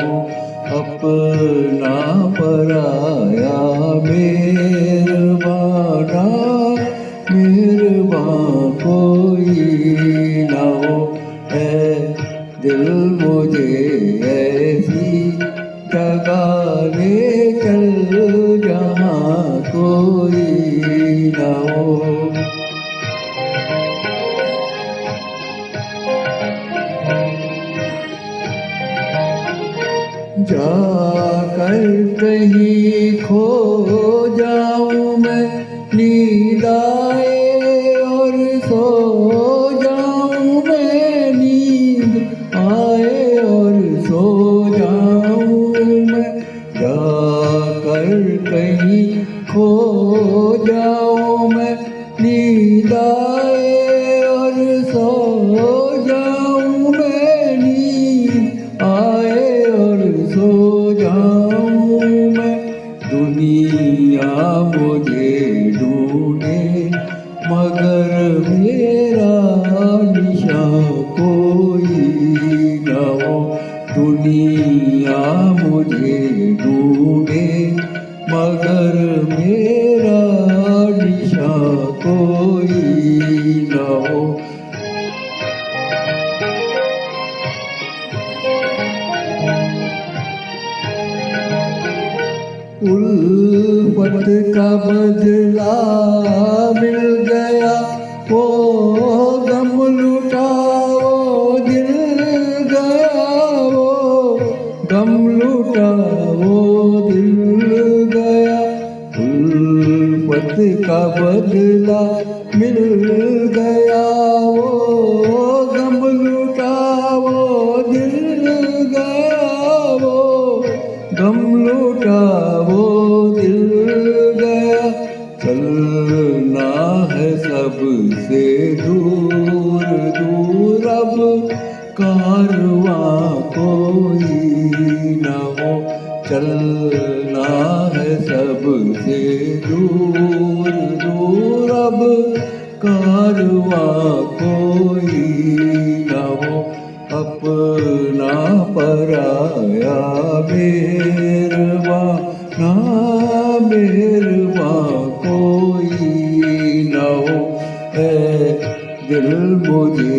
हो अपना पराया मेरबाना मेरबान कोई ना हो है दिल मुझे ऐसी जगा ले चल जहाँ कोई ना हो। जाकर कहीं खो जाऊं मैं नींद आए और सो जाऊं मैं नींद आए और सो जाऊं मैं जाकर कहीं खो जाऊं मैं नींद आए और सो जाऊं मैं नींद आए और सो जाऊं मैं दुनिया मुझे ढूंढे मगर मेरा निशान कोई न हो दुनिया मुझे ढूंढे मगर मेरा निशान कोई न हो। उल्फत का बदला मिल गया वो गम लुटा वो दिल गया वो गम लुटा वो दिल गया उल्फत का बदला मिल गया वो गम लुटा वो दिल गया वो गम लुटा वो दिल गया चलना है सबसे दूर दूर अब कारवां कोई न हो चलना है सबसे दूर दूर अब कारवां कोई न हो अपना पराया मेरबाना मेरबान कोई न हो है दिल मुझे